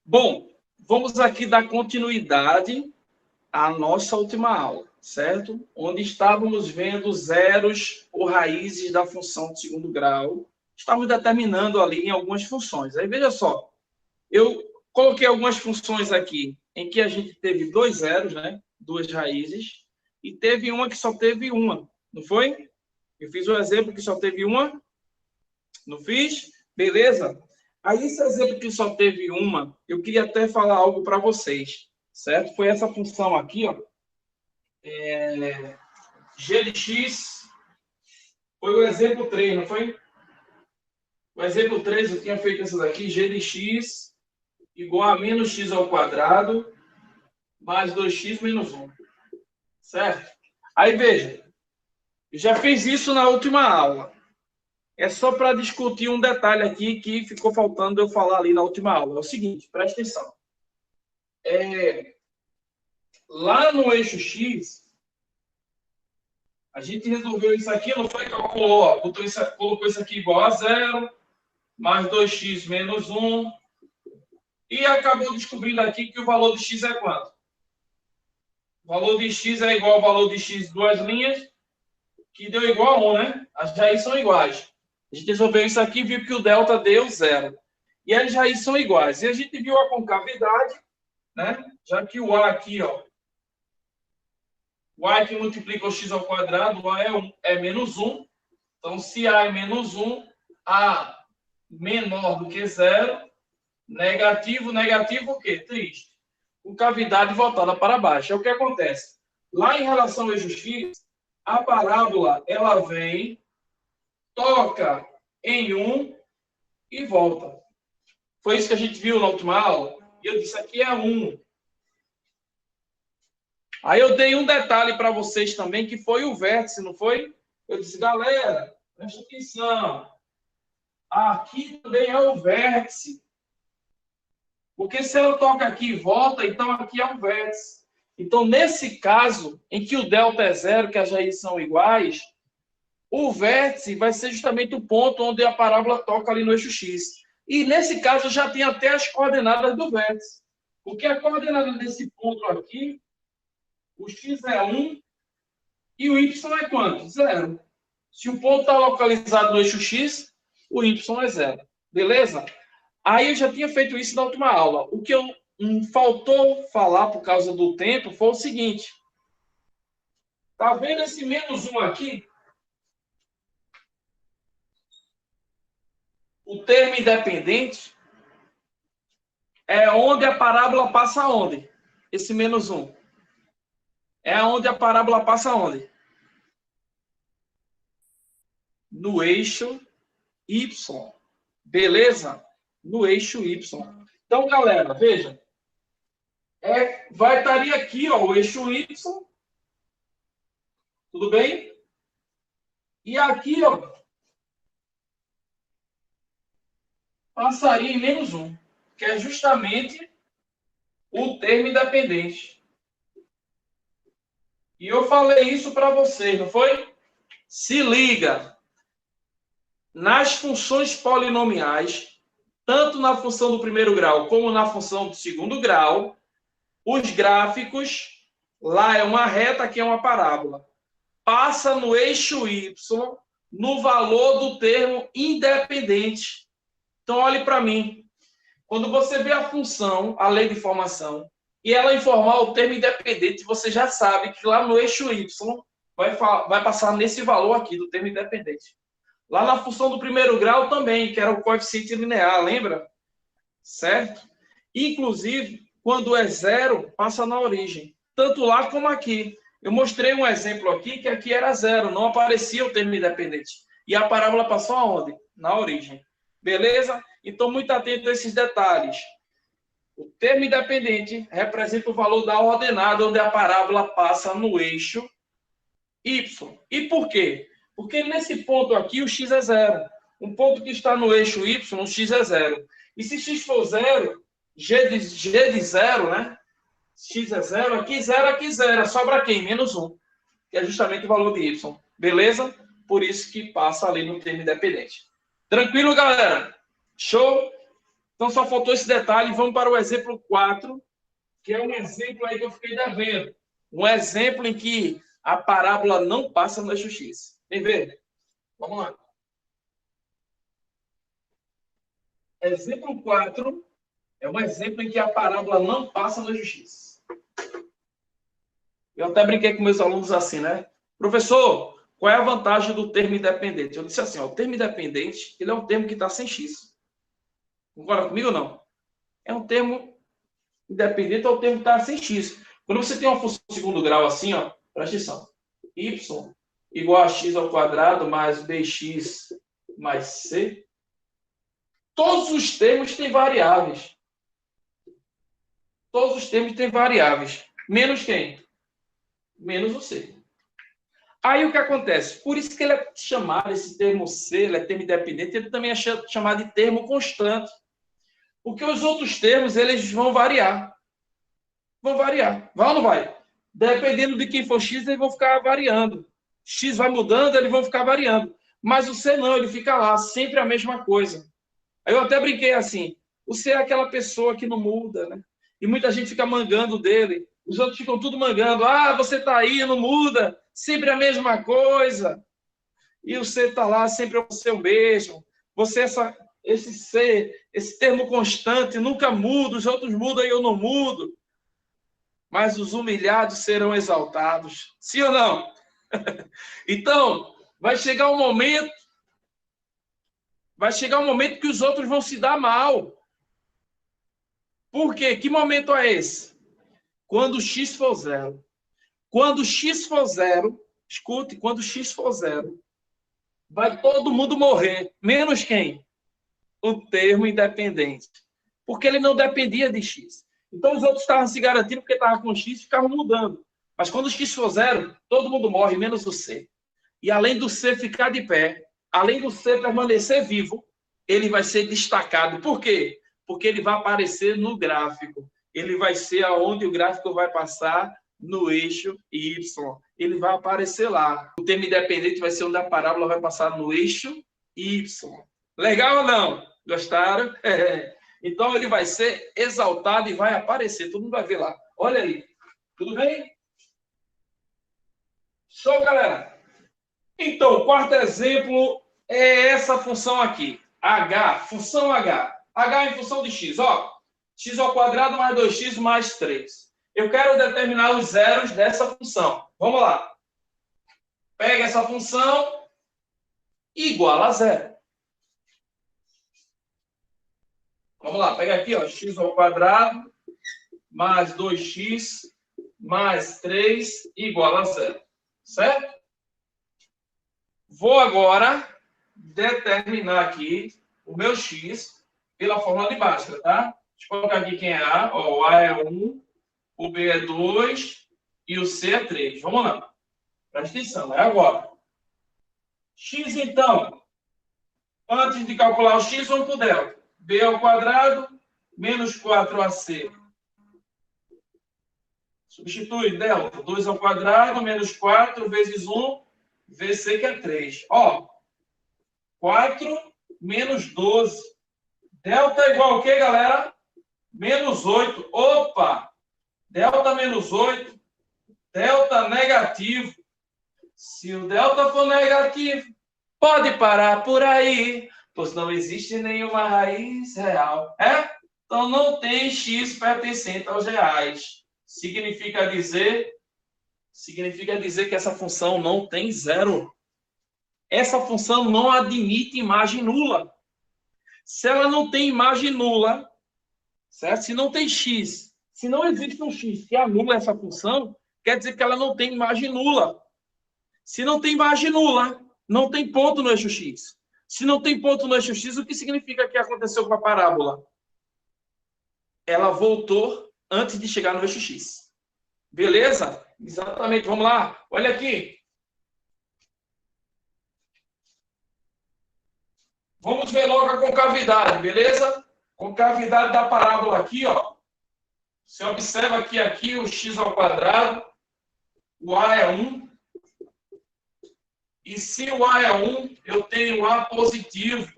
Bom, vamos aqui dar continuidade à nossa última aula, certo? Onde estávamos vendo zeros ou raízes da função de segundo grau. Estávamos determinando ali em algumas funções. Aí, veja só, eu coloquei algumas funções aqui em que a gente teve dois zeros, né? Duas raízes, e teve uma que só teve uma, não foi? Eu fiz um exemplo que só teve uma, não fiz? Beleza? Aí, esse exemplo que só teve uma, eu queria até falar algo para vocês, certo? Foi essa função aqui, ó. G de x, foi o exemplo 3, não foi? O exemplo 3 eu tinha feito essa daqui, g de x igual a menos x ao quadrado mais 2x menos 1. Certo? Aí, veja, eu já fiz isso na última aula. É só para discutir um detalhe aqui que ficou faltando eu falar ali na última aula. É o seguinte, presta atenção. Lá no eixo x, a gente resolveu isso aqui, não foi? Calculou, ó, colocou isso aqui igual a zero, mais 2x menos 1, e acabou descobrindo aqui que o valor de x é quanto? O valor de x é igual ao valor de x duas linhas, que deu igual a 1, né? As raízes são iguais. A gente resolveu isso aqui e viu que o delta deu zero. E as raízes são iguais. E a gente viu a concavidade, né? Já que o a aqui, ó, o a que multiplica o x ao quadrado, o a é menos 1. Então, se a é menos 1, a menor do que zero, negativo, negativo o quê? Triste. Concavidade voltada para baixo. É o que acontece. Lá em relação ao eixo x, a parábola, ela vem, toca em 1 e volta. Foi isso que a gente viu na última aula. E eu disse, aqui é 1. Aí eu dei um detalhe para vocês também, que foi o vértice, não foi? Eu disse, galera, presta atenção. Aqui também é o vértice. Porque se ela toca aqui e volta, então aqui é o vértice. Então, nesse caso, em que o delta é zero, que as raízes são iguais, o vértice vai ser justamente o ponto onde a parábola toca ali no eixo x. E, nesse caso, já tem até as coordenadas do vértice. Porque a coordenada desse ponto aqui, o x é 1 e o y é quanto? 0. Se o ponto está localizado no eixo x, o y é 0. Beleza? Aí eu já tinha feito isso na última aula. O que faltou falar por causa do tempo foi o seguinte. Tá vendo esse menos 1 aqui? O termo independente é onde a parábola passa onde? Esse menos 1. É onde a parábola passa onde? No eixo Y. Beleza? No eixo Y. Então, galera, veja. Vai estar aqui, ó, o eixo Y. Tudo bem? E aqui, ó, passaria em menos 1, que é justamente o termo independente. E eu falei isso para vocês, não foi? Se liga. Nas funções polinomiais, tanto na função do primeiro grau como na função do segundo grau, os gráficos, lá é uma reta, aqui é uma parábola, passa no eixo Y, no valor do termo independente. Então, olhe para mim. Quando você vê a função, a lei de formação, e ela informar o termo independente, você já sabe que lá no eixo Y vai passar nesse valor aqui do termo independente. Lá na função do primeiro grau também, que era o coeficiente linear, lembra? Certo? Inclusive, quando é zero, passa na origem. Tanto lá como aqui. Eu mostrei um exemplo aqui, que aqui era zero, não aparecia o termo independente. E a parábola passou aonde? Na origem. Beleza? Então, muito atento a esses detalhes. O termo independente representa o valor da ordenada, onde a parábola passa no eixo Y. E por quê? Porque nesse ponto aqui, o x é zero. Um ponto que está no eixo Y, o x é zero. E se x for zero, g de zero, né? X é zero, aqui zero. Sobra quem? Menos 1. Que é justamente o valor de y. Beleza? Por isso que passa ali no termo independente. Tranquilo, galera? Show? Então, só faltou esse detalhe. Vamos para o exemplo 4, que é um exemplo aí que eu fiquei devendo. Um exemplo em que a parábola não passa no eixo X. Vem ver. Vamos lá. Exemplo 4 é um exemplo em que a parábola não passa no eixo X. Eu até brinquei com meus alunos assim, né? Professor, qual é a vantagem do termo independente? Eu disse assim, ó, o termo independente, ele é um termo que está sem X. Concorda comigo ou não? É um termo independente, é um termo que está sem X. Quando você tem uma função de segundo grau assim, ó, presta atenção. Y igual a x ao quadrado mais bx mais c. Todos os termos têm variáveis. Todos os termos têm variáveis. Menos quem? Menos o c. Aí o que acontece? Por isso que ele é chamado, esse termo C, ele é termo independente, ele também é chamado de termo constante. Porque os outros termos, eles vão variar. Vão variar. Vai ou não vai? Dependendo de quem for X, eles vão ficar variando. X vai mudando, eles vão ficar variando. Mas o C não, ele fica lá, sempre a mesma coisa. Aí eu até brinquei assim, o C é aquela pessoa que não muda, né? E muita gente fica mangando dele. Os outros ficam tudo mangando. Ah, você tá aí, não muda. Sempre a mesma coisa. E o C tá lá, sempre você o mesmo. Você, esse C, esse termo constante, nunca muda. Os outros mudam e eu não mudo. Mas os humilhados serão exaltados. Sim ou não? Então, vai chegar um momento que os outros vão se dar mal. Por quê? Que momento é esse? Quando x for zero. Quando x for zero, escute, quando x for zero, vai todo mundo morrer. Menos quem? O termo independente. Porque ele não dependia de x. Então os outros estavam se garantindo porque estavam com x e ficavam mudando. Mas quando o x for zero, todo mundo morre, menos o c. E além do C ficar de pé, além do C permanecer vivo, ele vai ser destacado. Por quê? Porque ele vai aparecer no gráfico. Ele vai ser aonde o gráfico vai passar no eixo Y. Ele vai aparecer lá. O termo independente vai ser onde a parábola vai passar no eixo Y. Legal ou não? Gostaram? Então ele vai ser exaltado e vai aparecer. Todo mundo vai ver lá. Olha aí. Tudo bem? Show, galera? Então, o quarto exemplo é essa função aqui. H, função H. H em função de x. Ó, x ao quadrado mais 2x mais 3. Eu quero determinar os zeros dessa função. Vamos lá. Pega essa função igual a zero. Vamos lá, pega aqui, ó, x ao quadrado mais 2x mais 3 igual a zero. Certo? Vou agora determinar aqui o meu x pela fórmula de Bhaskara, tá? Deixa eu colocar aqui quem é A. Ó, o A é 1, o B é 2 e o C é 3. Vamos lá. Presta atenção, é agora. X, então, antes de calcular o x, vamos para o delta. B ao quadrado menos 4AC. Substitui delta. 2 ao quadrado menos 4 vezes 1, VC que é 3. Ó, 4 menos 12. Delta é igual ao quê, galera? Menos 8. Opa! Delta menos 8. Delta negativo. Se o delta for negativo, pode parar por aí, pois não existe nenhuma raiz real. É? Então não tem x pertencente aos reais. Significa dizer que essa função não tem zero. Essa função não admite imagem nula. Se ela não tem imagem nula, certo? Se não tem x, se não existe um x que anula essa função, quer dizer que ela não tem imagem nula. Se não tem imagem nula, não tem ponto no eixo x. Se não tem ponto no eixo x, o que significa que aconteceu com a parábola? Ela voltou antes de chegar no eixo x. Beleza? Exatamente. Vamos lá. Olha aqui. Vamos ver logo a concavidade, beleza? Concavidade da parábola aqui, ó. Você observa que aqui o x ao quadrado, o a é 1. E se o a é 1, eu tenho a positivo.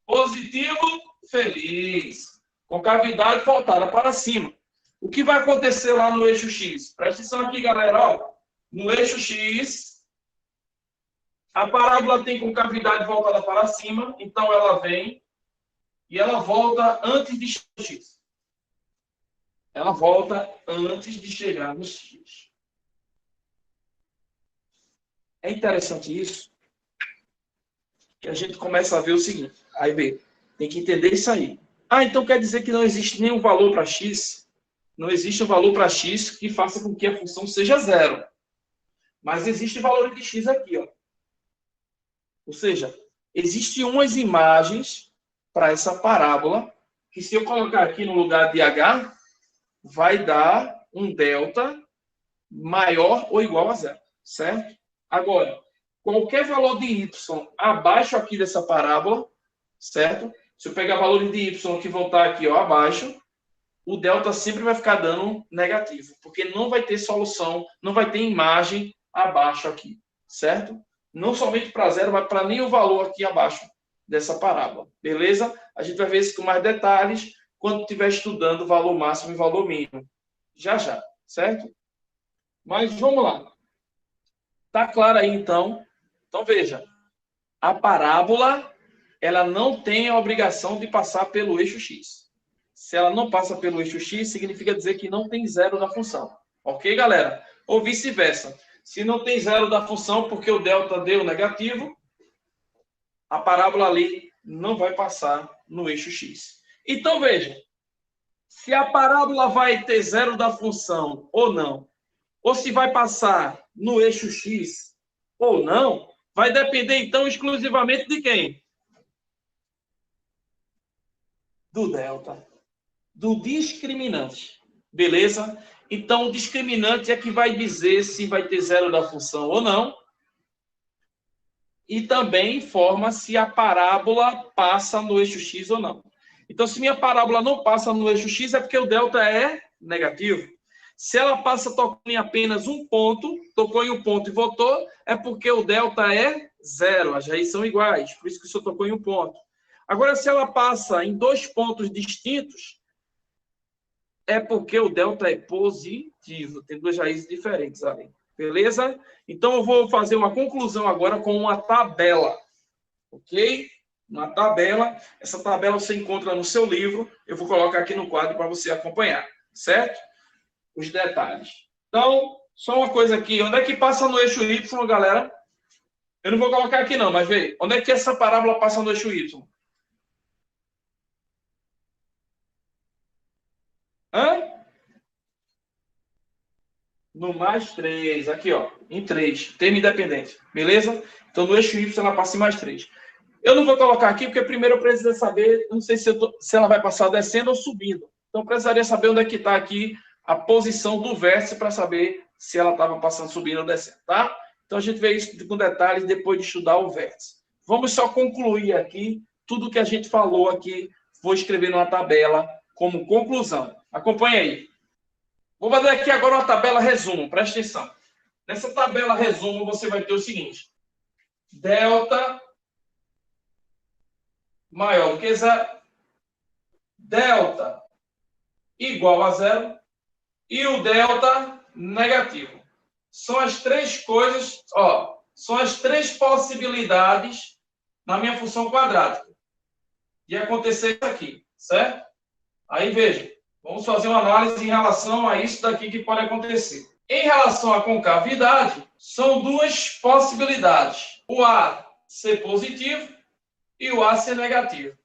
Positivo, feliz. com cavidade voltada para cima. O que vai acontecer lá no eixo X? Presta atenção aqui, galera. Ó. No eixo X, a parábola tem com cavidade voltada para cima, então ela vem e ela volta antes de chegar no X. Ela volta antes de chegar no X. É interessante isso, que a gente começa a ver o seguinte. Aí vê, tem que entender isso aí. Ah, então quer dizer que não existe nenhum valor para X? Não existe um valor para X que faça com que a função seja zero. Mas existe valor de X aqui, ó. Ou seja, existem umas imagens para essa parábola que, se eu colocar aqui no lugar de H, vai dar um delta maior ou igual a zero, certo? Agora, qualquer valor de y abaixo aqui dessa parábola, certo? Se eu pegar valores de y que voltar aqui, ó, abaixo, o delta sempre vai ficar dando negativo, porque não vai ter solução, não vai ter imagem abaixo aqui, certo? Não somente para zero, mas para nenhum valor aqui abaixo dessa parábola, beleza? A gente vai ver isso com mais detalhes quando estiver estudando valor máximo e valor mínimo. Já, certo? Mas vamos lá. Tá claro aí, então? Então, veja. A parábola, ela não tem a obrigação de passar pelo eixo X. Se ela não passa pelo eixo X, significa dizer que não tem zero da função. Ok, galera? Ou vice-versa. Se não tem zero da função porque o delta deu negativo, a parábola ali não vai passar no eixo X. Então, veja. Se a parábola vai ter zero da função ou não, ou se vai passar no eixo X ou não, vai depender, então, exclusivamente de quem? Do delta. Do discriminante. Beleza? Então, o discriminante é que vai dizer se vai ter zero da função ou não. E também informa se a parábola passa no eixo X ou não. Então, se minha parábola não passa no eixo X, é porque o delta é negativo. Se ela passa tocando em apenas um ponto, tocou em um ponto e voltou, é porque o delta é zero. As raízes são iguais, por isso que só tocou em um ponto. Agora, se ela passa em dois pontos distintos, é porque o delta é positivo. Tem duas raízes diferentes ali. Beleza? Então, eu vou fazer uma conclusão agora com uma tabela. Ok? Uma tabela. Essa tabela você encontra no seu livro. Eu vou colocar aqui no quadro para você acompanhar. Certo? Os detalhes. Então, só uma coisa aqui. Onde é que passa no eixo Y, galera? Eu não vou colocar aqui não, mas vê. Onde é que essa parábola passa no eixo Y? Hã? No mais 3. Aqui, ó. Em 3. Termo independente. Beleza? Então, no eixo Y, ela passa em mais 3. Eu não vou colocar aqui, porque primeiro eu preciso saber, não sei se ela vai passar descendo ou subindo. Então, eu precisaria saber onde é que está aqui a posição do vértice para saber se ela estava passando, subindo ou descendo, tá? Então, a gente vê isso com detalhes depois de estudar o vértice. Vamos só concluir aqui tudo que a gente falou aqui. Vou escrever numa tabela como conclusão. Acompanhe aí. Vou fazer aqui agora uma tabela resumo, presta atenção. Nessa tabela resumo, você vai ter o seguinte. Delta maior do que zero. Delta igual a zero. E o delta negativo. São as três coisas, ó, são as três possibilidades na minha função quadrática de acontecer isso aqui, certo? Aí veja, vamos fazer uma análise em relação a isso daqui que pode acontecer. Em relação à concavidade, são duas possibilidades. O A ser positivo e o A ser negativo.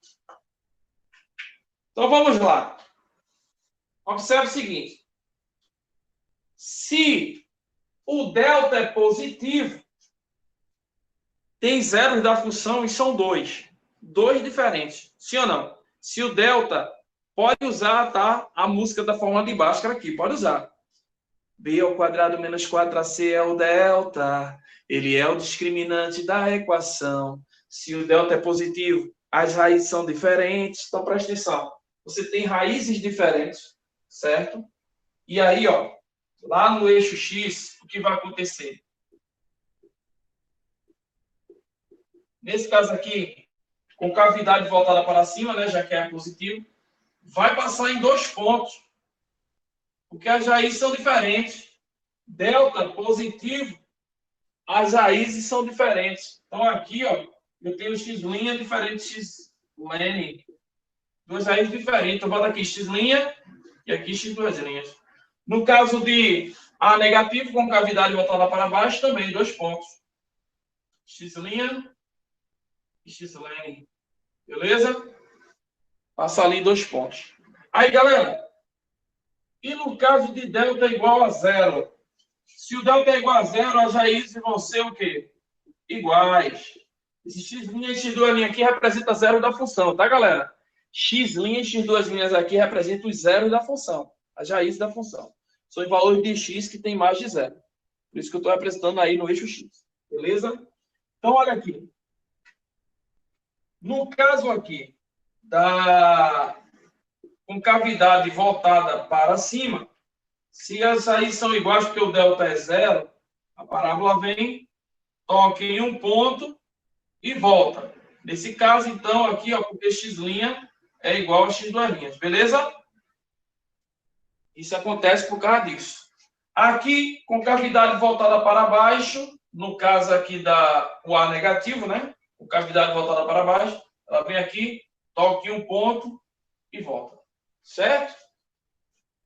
Então vamos lá. Observe o seguinte. Se o delta é positivo, tem zeros da função e são dois. Dois diferentes. Sim ou não? Se o delta, pode usar, tá? A música da fórmula de Bhaskara aqui, pode usar. B ao quadrado menos 4AC é o delta. Ele é o discriminante da equação. Se o delta é positivo, as raízes são diferentes. Então, presta atenção. Você tem raízes diferentes, certo? E aí, ó, lá no eixo X, o que vai acontecer? Nesse caso aqui, com cavidade voltada para cima, né, já que é positivo, vai passar em 2 pontos. Porque as raízes são diferentes. Delta positivo, as raízes são diferentes. Então, aqui, ó, eu tenho x' diferente de x ln. 2 raízes diferentes. Eu boto aqui x' e aqui x duas linhas. No caso de A negativo, com cavidade voltada para baixo, também 2 pontos. X' e x ln. Beleza? Passa ali 2 pontos. Aí, galera, e no caso de delta igual a 0? Se o delta é igual a 0, as raízes vão ser o quê? Iguais. Esse x' e x' aqui representa zero da função, tá, galera? X' e x' aqui representam os zeros da função, as raízes da função. São os valores de x que tem mais de zero. Por isso que eu estou representando aí no eixo x. Beleza? Então, olha aqui. No caso aqui, com cavidade voltada para cima, se as raízes são iguais porque o delta é zero, a parábola vem, toca em um ponto e volta. Nesse caso, então, aqui, ó, porque x' é igual a x', beleza? Isso acontece por causa disso. Aqui, com cavidade voltada para baixo, no caso aqui o A negativo, né? Com cavidade voltada para baixo, ela vem aqui, toca em um ponto e volta. Certo?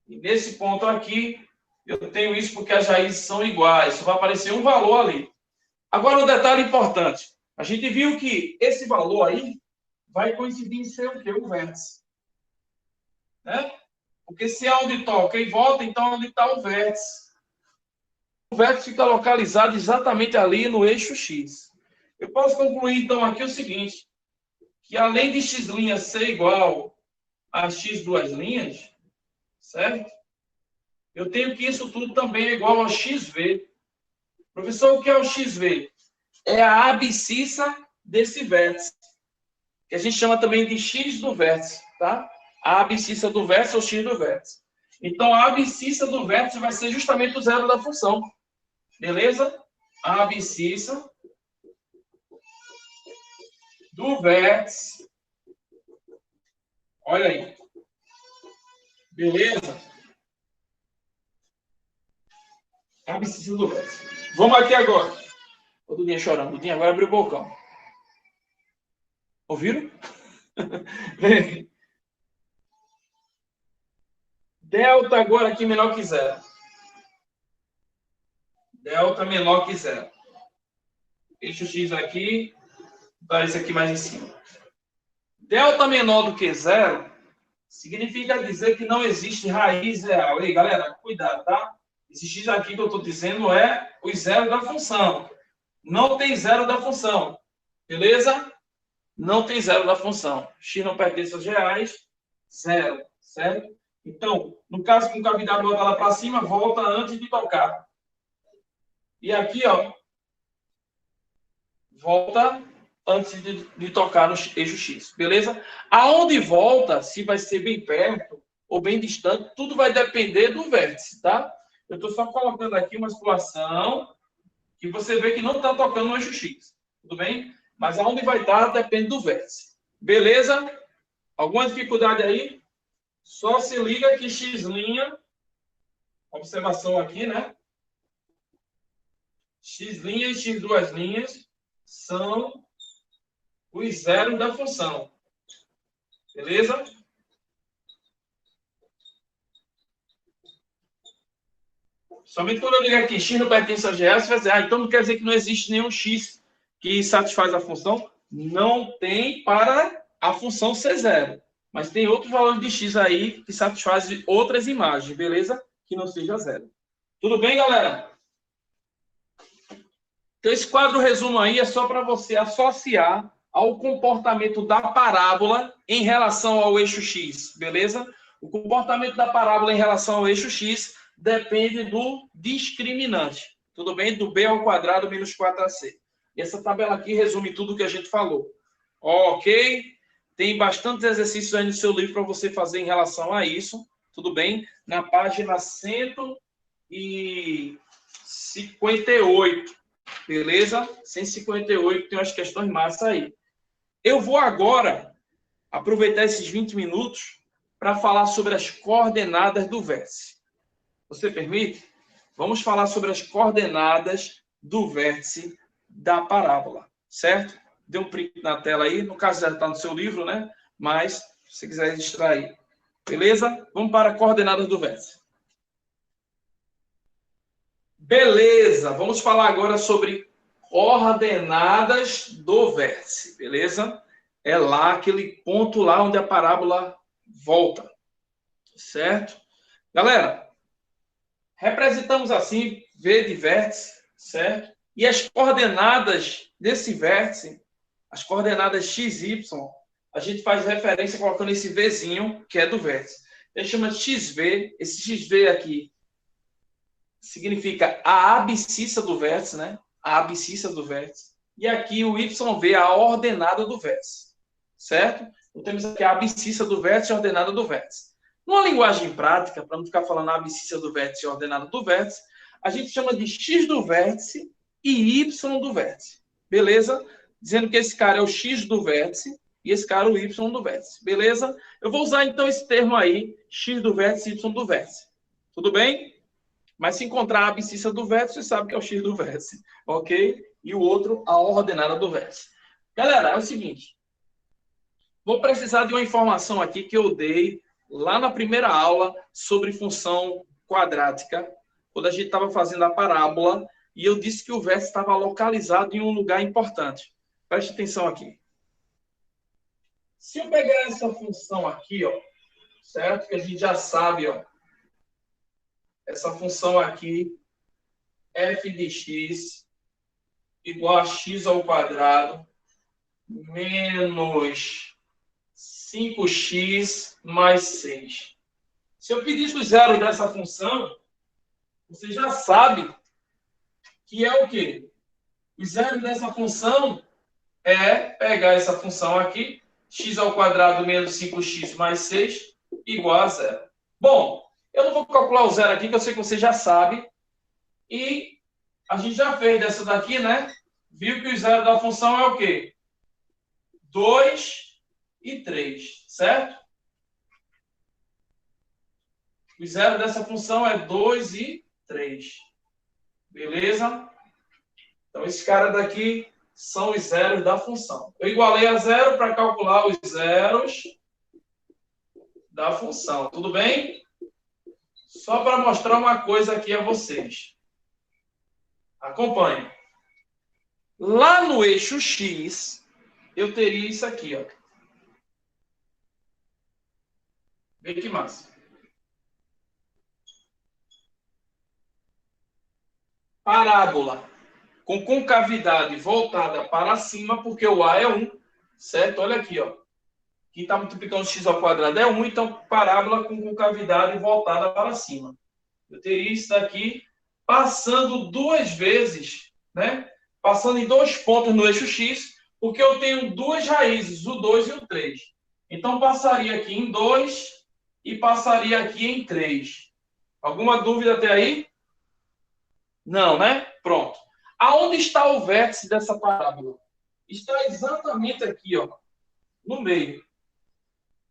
E nesse ponto aqui, eu tenho isso porque as raízes são iguais. Só vai aparecer um valor ali. Agora, um detalhe importante. A gente viu que esse valor aí vai coincidir em ser o quê? O vértice. Né? Porque se é onde toca e volta, então onde está o vértice? O vértice fica localizado exatamente ali no eixo X. Eu posso concluir, então, aqui o seguinte, que além de x' ser igual a x duas linhas, certo? Eu tenho que isso tudo também é igual ao xv. Professor, o que é o xv? É a abscissa desse vértice, que a gente chama também de x do vértice, tá? A abscissa do vértice é o x do vértice. Então, a abscissa do vértice vai ser justamente o zero da função. Beleza? A abscissa do vértice. Olha aí. Beleza? A abscissa do vértice. Vamos aqui agora. O Dudinha chorando. Dudinha agora abriu o bocão. Ouviram? Delta agora aqui menor que zero. Delta menor que zero. Eixo X aqui. Dá esse aqui mais em cima. Delta menor do que zero significa dizer que não existe raiz real. Ei, galera, cuidado, tá? Esse X aqui que eu estou dizendo é o zero da função. Não tem zero da função. Beleza? Não tem zero da função. X não pertence aos reais. Zero. Certo? Então, no caso com cavidade voltada para cima, volta antes de tocar. E aqui, ó, volta antes de tocar no eixo X. Beleza? Aonde volta, se vai ser bem perto ou bem distante, tudo vai depender do vértice, tá? Eu estou só colocando aqui uma situação que você vê que não está tocando no eixo X. Tudo bem? Mas aonde vai estar depende do vértice. Beleza? Alguma dificuldade aí? Só se liga que x', observação aqui, né? X' e x duas linhas são os zeros da função. Beleza? Somente quando eu digo aqui x não pertence aos reais, você vai dizer, então não quer dizer que não existe nenhum x que satisfaz a função? Não tem para a função ser zero. Mas tem outros valores de x aí que satisfazem outras imagens, beleza? Que não seja zero. Tudo bem, galera? Então, esse quadro resumo aí é só para você associar ao comportamento da parábola em relação ao eixo x, beleza? O comportamento da parábola em relação ao eixo x depende do discriminante, tudo bem? Do b ao quadrado menos 4ac. Essa tabela aqui resume tudo o que a gente falou. Ok? Tem bastantes exercícios aí no seu livro para você fazer em relação a isso, tudo bem? Na página 158, beleza? 158 tem umas questões massas aí. Eu vou agora aproveitar esses 20 minutos para falar sobre as coordenadas do vértice. Você permite? Vamos falar sobre as coordenadas do vértice da parábola, certo? Dê um print na tela aí, no caso já está no seu livro, né? Mas, se você quiser registrar aí. Beleza? Vamos para coordenadas do vértice. Beleza, vamos falar agora sobre coordenadas do vértice, beleza? É lá, aquele ponto lá onde a parábola volta, certo? Galera, representamos assim V de vértice, certo? E as coordenadas desse vértice, as coordenadas x, y, a gente faz referência colocando esse Vzinho, que é do vértice. A gente chama de xv, esse xv aqui significa a abscissa do vértice, né? A abscissa do vértice. E aqui o YV, a ordenada do vértice, certo? Então temos aqui a abscissa do vértice e a ordenada do vértice. Numa linguagem prática, para não ficar falando a abscissa do vértice e a ordenada do vértice, a gente chama de x do vértice e y do vértice. Beleza? Dizendo que esse cara é o x do vértice e esse cara é o y do vértice. Beleza? Eu vou usar então esse termo aí, x do vértice e y do vértice. Tudo bem? Mas se encontrar a abscissa do vértice, você sabe que é o x do vértice, ok? E o outro, a ordenada do vértice. Galera, é o seguinte. Vou precisar de uma informação aqui que eu dei lá na primeira aula sobre função quadrática, quando a gente estava fazendo a parábola, e eu disse que o vértice estava localizado em um lugar importante. Preste atenção aqui. Se eu pegar essa função aqui, ó, certo? Que a gente já sabe, ó, essa função aqui, f de x igual a x ao quadrado menos 5x mais 6. Se eu pedisse o zero dessa função, você já sabe que é o quê? O zero dessa função é pegar essa função aqui, x ao quadrado menos 5x mais 6, igual a zero. Bom, eu não vou calcular o zero aqui, que eu sei que você já sabe. E a gente já fez dessa daqui, né? Viu que o zero da função é o quê? 2 e 3, certo? O zero dessa função é 2 e 3. Beleza? Então, esses caras daqui são os zeros da função. Eu igualei a zero para calcular os zeros da função. Tudo bem? Só para mostrar uma coisa aqui a vocês. Acompanhe. Lá no eixo X, eu teria isso aqui, ó. Vê que massa. Parábola com concavidade voltada para cima, porque o A é 1, certo? Olha aqui, ó. Quem está multiplicando x ao quadrado é 1, então parábola com concavidade voltada para cima. Eu teria isso daqui passando duas vezes, né? Passando em dois pontos no eixo X, porque eu tenho duas raízes, o 2 e o 3. Então, passaria aqui em 2 e passaria aqui em 3. Alguma dúvida até aí? Não, né? Pronto. Aonde está o vértice dessa parábola? Está exatamente aqui, ó, no meio.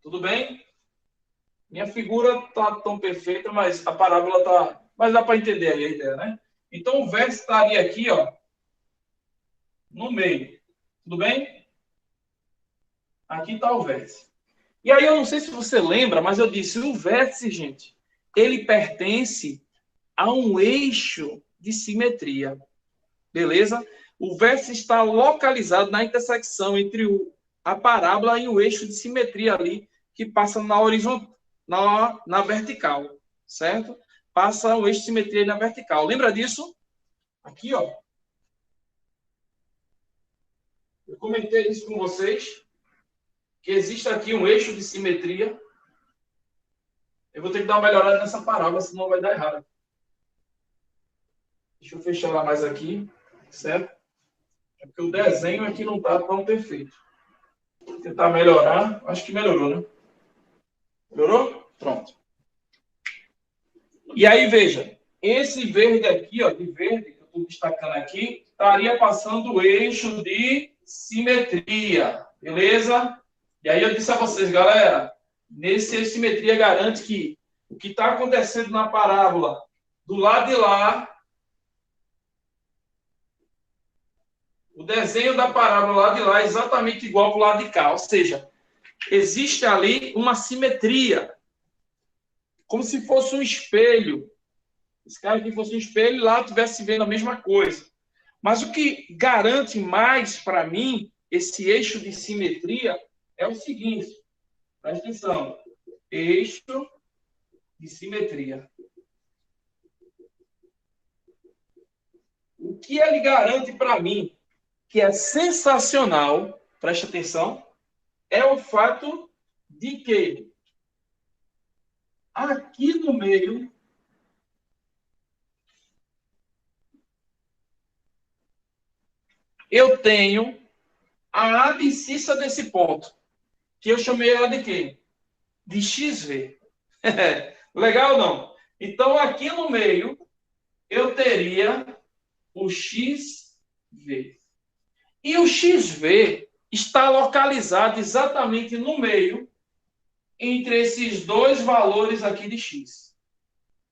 Tudo bem? Minha figura tá tão perfeita, mas a parábola tá... Mas dá para entender aí a ideia, né? Então, o vértice estaria aqui, ó, no meio. Tudo bem? Aqui está o vértice. E aí, eu não sei se você lembra, mas eu disse, o vértice, gente, ele pertence a um eixo de simetria. Beleza? O vértice está localizado na intersecção entre a parábola e o eixo de simetria ali, que passa na horizontal, na vertical, certo? Passa o eixo de simetria na vertical. Lembra disso? Aqui, ó. Eu comentei isso com vocês, que existe aqui um eixo de simetria. Eu vou ter que dar uma melhorada nessa parábola, senão vai dar errado. Deixa eu fechar ela mais aqui, certo? É porque o desenho aqui não está tão perfeito. Vou tentar melhorar. Acho que melhorou, né? Melhorou? Pronto. E aí, veja. Esse verde aqui, ó, de verde, que eu estou destacando aqui, estaria passando o eixo de simetria. Beleza? E aí eu disse a vocês, galera, Nesse eixo de simetria garante que o que está acontecendo na parábola do lado de lá, o desenho da parábola lá de lá é exatamente igual para o lado de cá. Ou seja, existe ali uma simetria, como se fosse um espelho. Esse cara aqui fosse um espelho e lá estivesse vendo a mesma coisa. Mas o que garante mais para mim esse eixo de simetria é o seguinte, presta atenção, eixo de simetria. O que ele garante para mim, que é sensacional, presta atenção, é o fato de que aqui no meio eu tenho a abscissa desse ponto, que eu chamei ela de quê? De XV. Legal ou não? Então, aqui no meio, eu teria o XV. E o XV está localizado exatamente no meio entre esses dois valores aqui de X.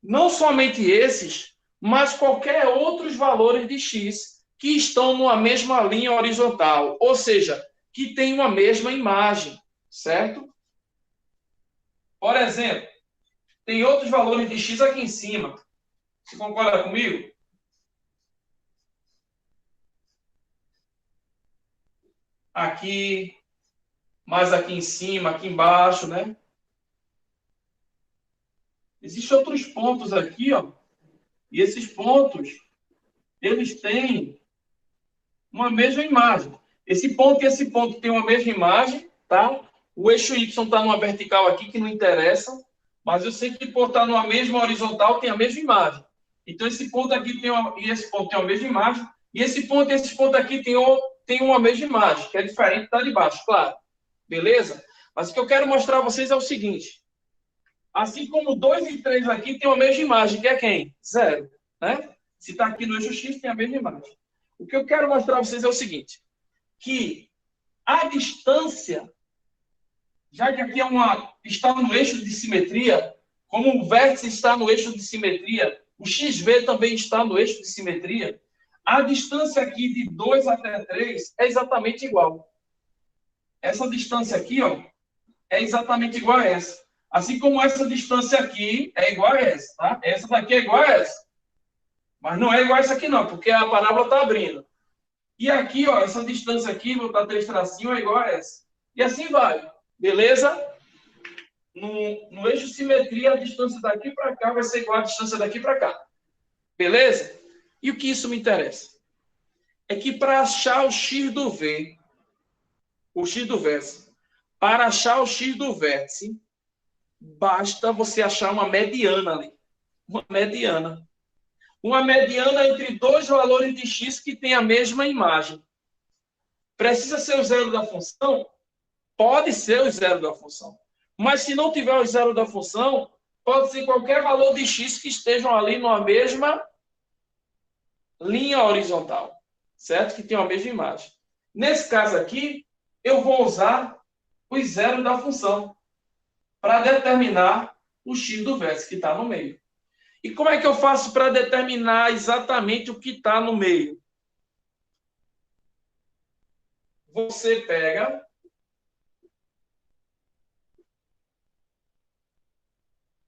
Não somente esses, mas qualquer outros valores de X que estão numa mesma linha horizontal, ou seja, que tem uma mesma imagem, certo? Por exemplo, tem outros valores de X aqui em cima. Você concorda comigo? Aqui, mais aqui em cima, aqui embaixo, né? Existem outros pontos aqui, ó. E esses pontos, eles têm uma mesma imagem. Esse ponto e esse ponto têm uma mesma imagem, tá? O eixo Y está numa vertical aqui que não interessa, mas eu sei que por estar numa mesma horizontal tem a mesma imagem. Então, esse ponto aqui e esse ponto tem a mesma imagem, e esse ponto e esse ponto aqui tem uma mesma imagem, que é diferente da de baixo, claro. Beleza? Mas o que eu quero mostrar a vocês é o seguinte. Assim como 2 e 3 aqui tem a mesma imagem, que é quem? 0. Né? Se está aqui no eixo X, tem a mesma imagem. O que eu quero mostrar a vocês é o seguinte, que a distância, já que aqui está no eixo de simetria, como o vértice está no eixo de simetria, o XV também está no eixo de simetria, a distância aqui de 2 até 3 é exatamente igual. Essa distância aqui, ó, é exatamente igual a essa. Assim como essa distância aqui é igual a essa, tá? Essa daqui é igual a essa. Mas não é igual a essa aqui não, porque a parábola está abrindo. E aqui, ó, essa distância aqui, vou botar 3 tracinhos, é igual a essa. E assim vai. Beleza? No eixo simetria, a distância daqui para cá vai ser igual à distância daqui para cá. Beleza? E o que isso me interessa? É que para achar o x do V, o x do vértice, para achar o x do vértice, basta você achar uma mediana ali. Uma mediana. Uma mediana entre dois valores de x que têm a mesma imagem. Precisa ser o zero da função? Pode ser o zero da função. Mas se não tiver o zero da função, pode ser qualquer valor de x que estejam ali numa mesma linha horizontal, certo? Que tem a mesma imagem. Nesse caso aqui, eu vou usar o zero da função para determinar o x do vértice que está no meio. E como é que eu faço para determinar exatamente o que está no meio? Você pega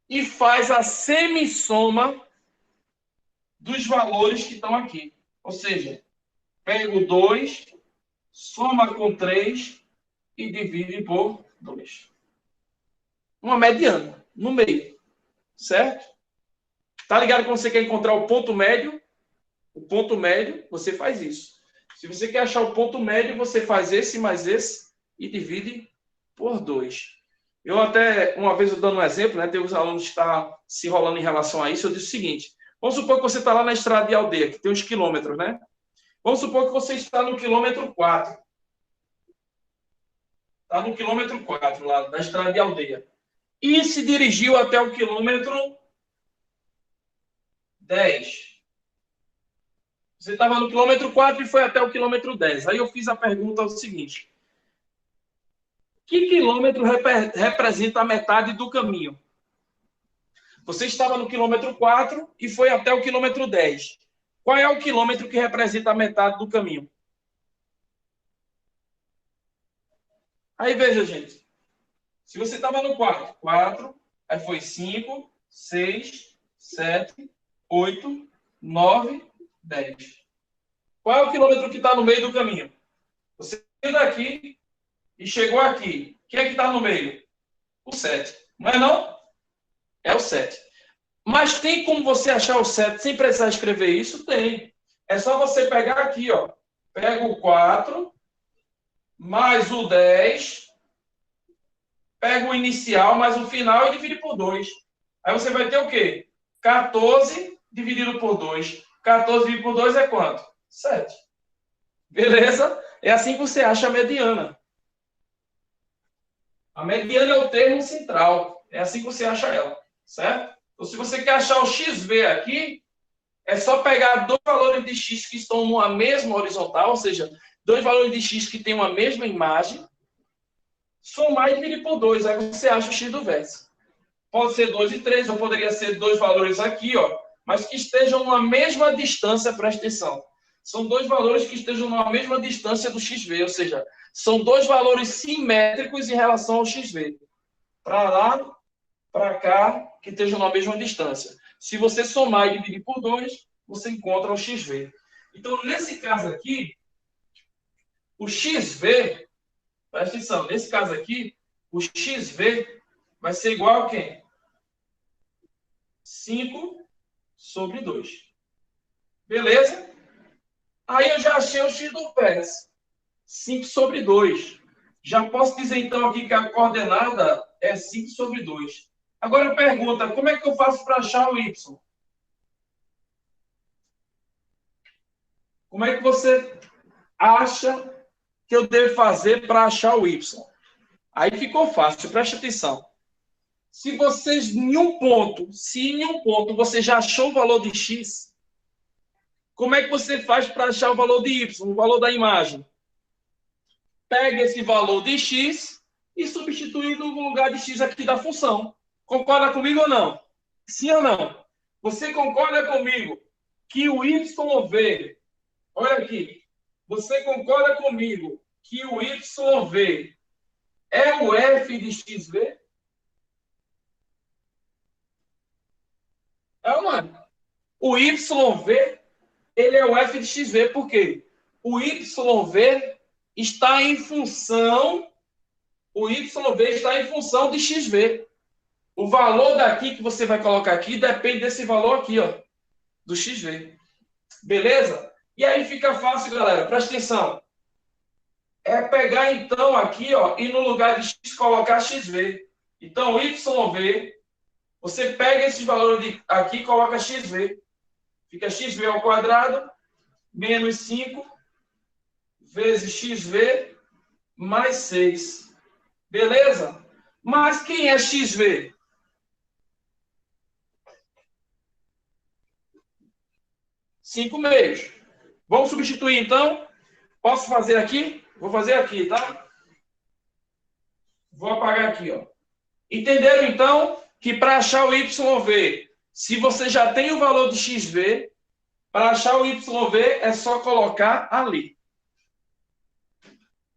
e faz a semissoma dos valores que estão aqui. Ou seja, pego 2, soma com 3 e divide por 2. Uma mediana, no meio. Certo? Tá ligado quando você quer encontrar o ponto médio? O ponto médio, você faz isso. Se você quer achar o ponto médio, você faz esse mais esse e divide por 2. Eu até, uma vez eu dando um exemplo, né, tem os alunos que estão se enrolando em relação a isso, eu disse o seguinte, vamos supor que você está lá na estrada de aldeia, que tem uns quilômetros, né? Vamos supor que você está no quilômetro 4. Está no quilômetro 4, lá da estrada de aldeia. E se dirigiu até o quilômetro 10. Você estava no quilômetro 4 e foi até o quilômetro 10. Aí eu fiz a pergunta seguinte. Que quilômetro representa a metade do caminho? Você estava no quilômetro 4 e foi até o quilômetro 10. Qual é o quilômetro que representa a metade do caminho? Aí veja, gente. Se você estava no 4, aí foi 5, 6, 7, 8, 9, 10. Qual é o quilômetro que está no meio do caminho? Você saiu daqui e chegou aqui. Quem é que está no meio? O 7. Não é não? É o 7. Mas tem como você achar o 7 sem precisar escrever isso? Tem. É só você pegar aqui, ó. Pega o 4 mais o 10, pega o inicial mais o final e divide por 2. Aí você vai ter o quê? 14 dividido por 2. 14 dividido por 2 é quanto? 7. Beleza? É assim que você acha a mediana. A mediana é o termo central. É assim que você acha ela. Certo? Então, se você quer achar o XV aqui, é só pegar dois valores de x que estão numa mesma horizontal, ou seja, dois valores de x que têm uma mesma imagem, somar e dividir por 2. Aí você acha o x do vértice. Pode ser 2 e 3, ou poderia ser dois valores aqui, ó, mas que estejam numa mesma distância, presta atenção. São dois valores que estejam numa mesma distância do XV, ou seja, são dois valores simétricos em relação ao XV. Para lá, para cá, que estejam na mesma distância. Se você somar e dividir por 2, você encontra o XV. Então, nesse caso aqui, o XV, presta atenção, nesse caso aqui, o XV vai ser igual a quem? 5 sobre 2. Beleza? Aí eu já achei o x do vértice. 5 sobre 2. Já posso dizer, então, aqui que a coordenada é 5 sobre 2. Agora pergunta, como é que eu faço para achar o y? Como é que você acha que eu devo fazer para achar o y? Aí ficou fácil, preste atenção. Se vocês, em um ponto, você já achou o valor de x, como é que você faz para achar o valor de y, o valor da imagem? Pega esse valor de x e substitui no lugar de x aqui da função. Concorda comigo ou não? Sim ou não? Você concorda comigo que o YV, olha aqui, você concorda comigo que o YV é o f de xv? É ou não é? O YV, ele é o f de xv, por quê? O YV está em função, o YV está em função de xv. O valor daqui que você vai colocar aqui depende desse valor aqui, ó, do XV. Beleza? E aí fica fácil, galera. Presta atenção. É pegar, então, aqui, ó, e no lugar de X colocar XV. Então, YV, você pega esses valores aqui e coloca XV. Fica XV ao quadrado, menos 5, vezes XV, mais 6. Beleza? Mas quem é XV? 5 meios. Vamos substituir, então? Posso fazer aqui? Vou fazer aqui, tá? Vou apagar aqui, ó. Entenderam, então, que para achar o YV, se você já tem o valor de XV, para achar o YV é só colocar ali.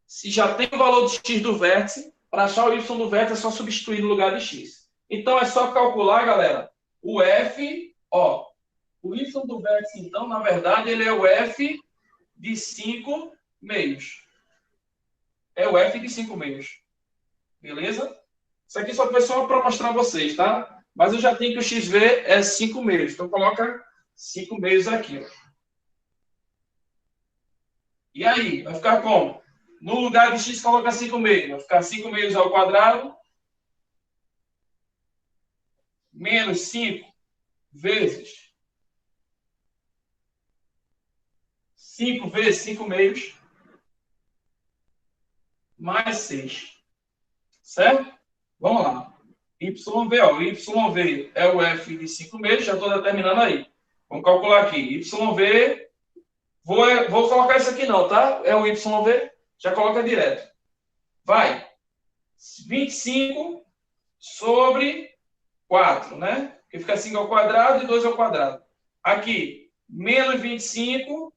Se já tem o valor de X do vértice, para achar o Y do vértice é só substituir no lugar de X. Então, é só calcular, galera, o F, ó. O Y do vértice, então, na verdade, ele é o F de 5 meios. É o F de 5 meios. Beleza? Isso aqui só foi só para mostrar a vocês, tá? Mas eu já tenho que o XV é 5 meios. Então, coloca 5 meios aqui. Ó. E aí? Vai ficar como? No lugar de x, coloca 5 meios. Vai ficar 5 meios ao quadrado. Menos 5 vezes 5 vezes 5 meios. Mais 6. Certo? Vamos lá. YV, ó. YV é o F de 5 meios. Já estou determinando aí. Vamos calcular aqui. YV. Vou colocar isso aqui não, tá? É o YV. Já coloca direto. Vai. 25 sobre 4, né? Porque fica 5 ao quadrado e 2 ao quadrado. Aqui, menos 25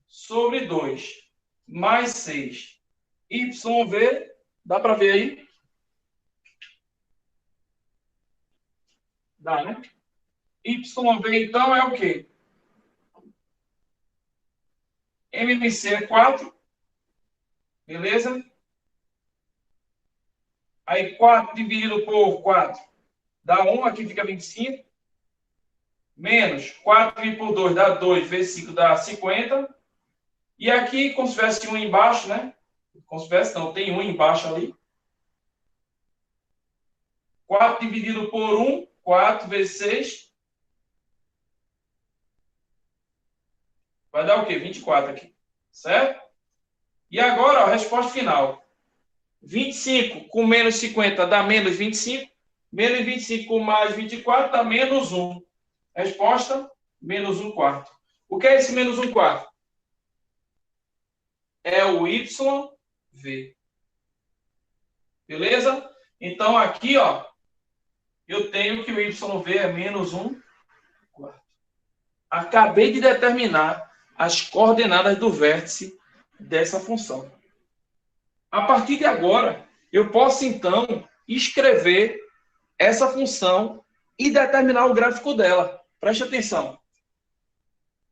sobre 2, mais 6. YV, dá para ver aí? Dá, né? YV, então, é o quê? MMC é 4, beleza? Aí 4 dividido por 4 dá 1, aqui fica 25. Menos 4 dividido por 2 dá 2, vezes 5 dá 50. E aqui, como se tivesse 1 embaixo, né? Como se tivesse, não, tem 1 embaixo ali. 4 dividido por 1, 4 vezes 6. Vai dar o quê? 24 aqui. Certo? E agora, ó, a resposta final. 25 com menos 50 dá menos 25. Menos 25 com mais 24 dá menos 1. Resposta, menos 1 quarto. O que é esse menos 1 quarto? É o YV. Beleza? Então, aqui, ó, eu tenho que o YV é menos 1 quarto. Acabei de determinar as coordenadas do vértice dessa função. A partir de agora, eu posso, então, escrever essa função e determinar o gráfico dela. Preste atenção.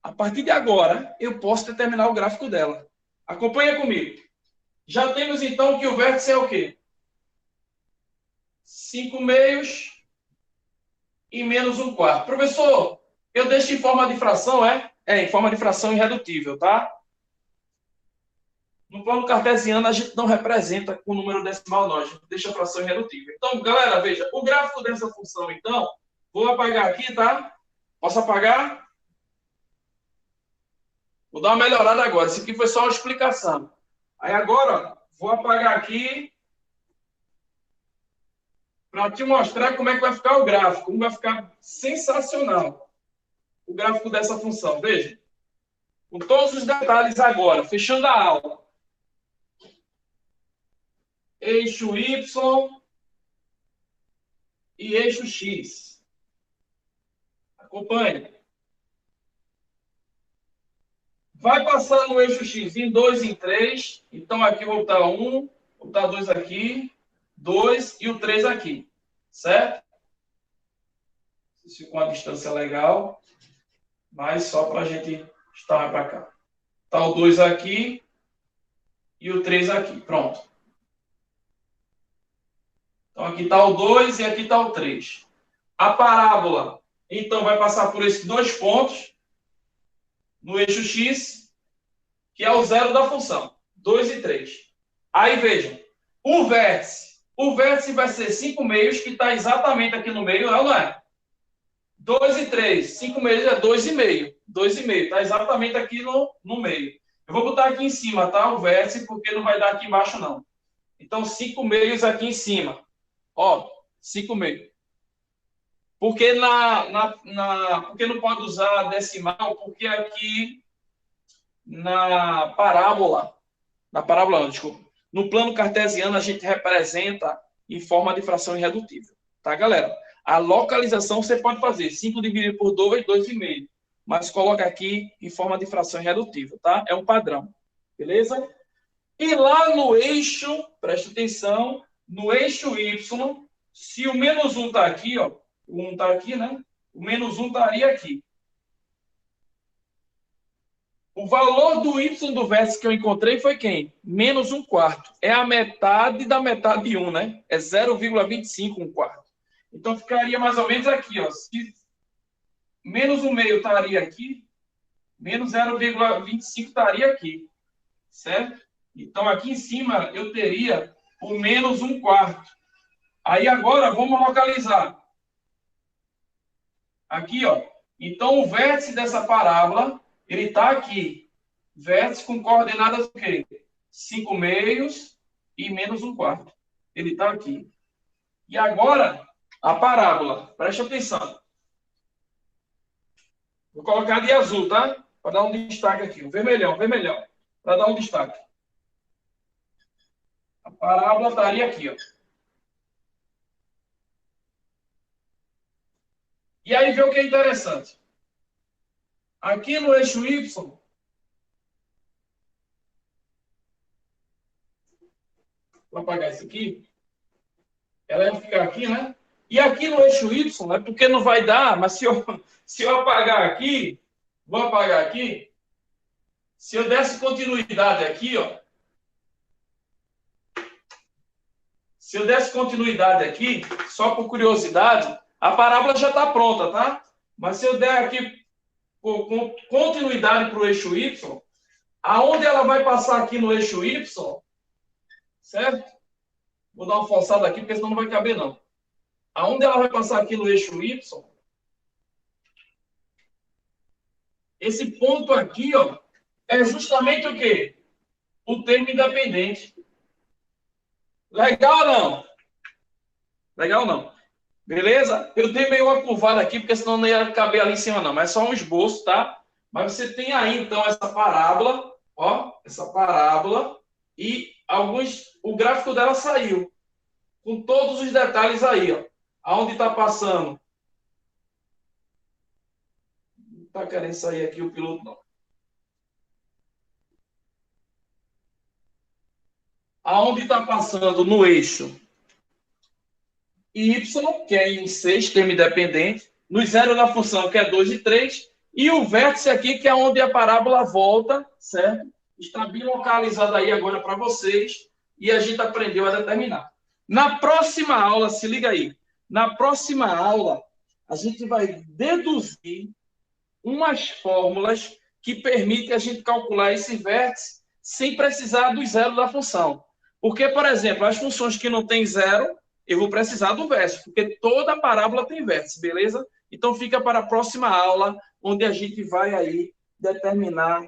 A partir de agora, eu posso determinar o gráfico dela. Acompanha comigo. Já temos, então, que o vértice é o quê? 5 meios e menos 1 quarto. Professor, eu deixo em forma de fração, é? É, em forma de fração irredutível, tá? No plano cartesiano, a gente não representa com número decimal, não. A gente deixa a fração irredutível. Então, galera, veja, o gráfico dessa função, então, vou apagar aqui, tá? Posso apagar? Vou dar uma melhorada agora. Isso aqui foi só uma explicação. Aí agora, ó, vou apagar aqui para te mostrar como é que vai ficar o gráfico. Como vai ficar sensacional o gráfico dessa função. Veja. Com todos os detalhes agora. Fechando a aula. Eixo Y e eixo X. Acompanhe. Vai passar no eixo X em 2 em 3. Então, aqui vou botar 1, vou botar 2 aqui, 2 e o 3 aqui. Certo? Isso ficou uma distância legal. Mas só para a gente estar mais para cá. Está o 2 aqui e o 3 aqui. Pronto. Então, aqui está o 2 e aqui está o 3. A parábola, então, vai passar por esses dois pontos no eixo X, que é o zero da função, 2 e 3. Aí, vejam, o vértice vai ser 5 meios, que está exatamente aqui no meio, não é? 2 e 3, 5 meios é 2,5. 2,5, está exatamente aqui no meio. Eu vou botar aqui em cima, tá? O vértice, porque não vai dar aqui embaixo, não. Então, 5 meios aqui em cima. Ó, 5 meios. Porque, porque não pode usar decimal? Porque aqui na parábola não, desculpa, no plano cartesiano a gente representa em forma de fração irredutível. Tá, galera? A localização você pode fazer 5 dividido por 2, 2,5. Mas coloca aqui em forma de fração irredutível, tá? É um padrão. Beleza? E lá no eixo, presta atenção, no eixo Y, se o menos 1 está aqui, ó, o 1 está aqui, né? O menos 1 estaria aqui. O valor do Y do vértice que eu encontrei foi quem? Menos 1 quarto. É a metade da metade de 1, né? É 0,25 1 quarto. Então, ficaria mais ou menos aqui, ó. Se menos 1 meio estaria aqui, menos 0,25 estaria aqui. Certo? Então, aqui em cima, eu teria o menos 1 quarto. Aí, agora, vamos localizar. Aqui, ó. Então, o vértice dessa parábola, ele está aqui. Vértice com coordenadas o quê? 5 meios e menos 1 quarto. Ele está aqui. E agora, a parábola. Preste atenção. Vou colocar de azul, tá? Para dar um destaque aqui. O vermelhão, vermelhão. Para dar um destaque. A parábola estaria aqui, ó. E aí vê o que é interessante. Aqui no eixo Y, vou apagar isso aqui, ela vai ficar aqui, né? E aqui no eixo Y, é porque não vai dar, mas se eu apagar aqui, vou apagar aqui, se eu desse continuidade aqui, ó, se eu desse continuidade aqui, só por curiosidade, a parábola já está pronta, tá? Mas se eu der aqui com continuidade para o eixo Y, aonde ela vai passar aqui no eixo Y, certo? Vou dar uma forçada aqui, porque senão não vai caber, não. Aonde ela vai passar aqui no eixo Y, esse ponto aqui, ó, é justamente o quê? O termo independente. Legal ou não? Legal ou não? Beleza? Eu dei meio uma curvada aqui, porque senão não ia caber ali em cima, não. Mas é só um esboço, tá? Mas você tem aí, então, essa parábola, ó, essa parábola, e o gráfico dela saiu, com todos os detalhes aí, ó. Aonde está passando? Não está querendo sair aqui o piloto, não. Aonde está passando no eixo Y, que é em 6, termo independente, no zero da função, que é 2 e 3, e o vértice aqui, que é onde a parábola volta, certo? Está bem localizado aí agora para vocês, e a gente aprendeu a determinar. Na próxima aula, se liga aí, na próxima aula, a gente vai deduzir umas fórmulas que permitem a gente calcular esse vértice sem precisar do zero da função. Porque, por exemplo, as funções que não têm zero, eu vou precisar do vértice, porque toda parábola tem vértice, beleza? Então fica para a próxima aula, onde a gente vai aí determinar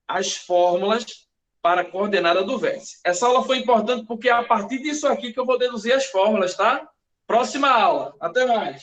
as fórmulas para a coordenada do vértice. Essa aula foi importante porque é a partir disso aqui que eu vou deduzir as fórmulas, tá? Próxima aula. Até mais.